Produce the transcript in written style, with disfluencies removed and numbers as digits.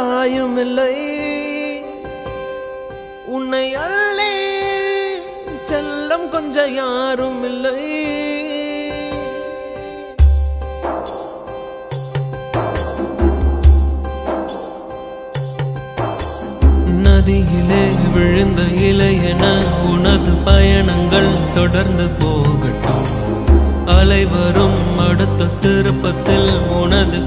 தாயும் இல்லை, உன்னை அள்ளி செல்லம் கொஞ்சம் யாரும் இல்லை. நதியிலே விழுந்த இலை என உனது பயணங்கள் தொடர்ந்து போகட்டும். அலை வரும் அடுத்த திருப்பத்தில் உனது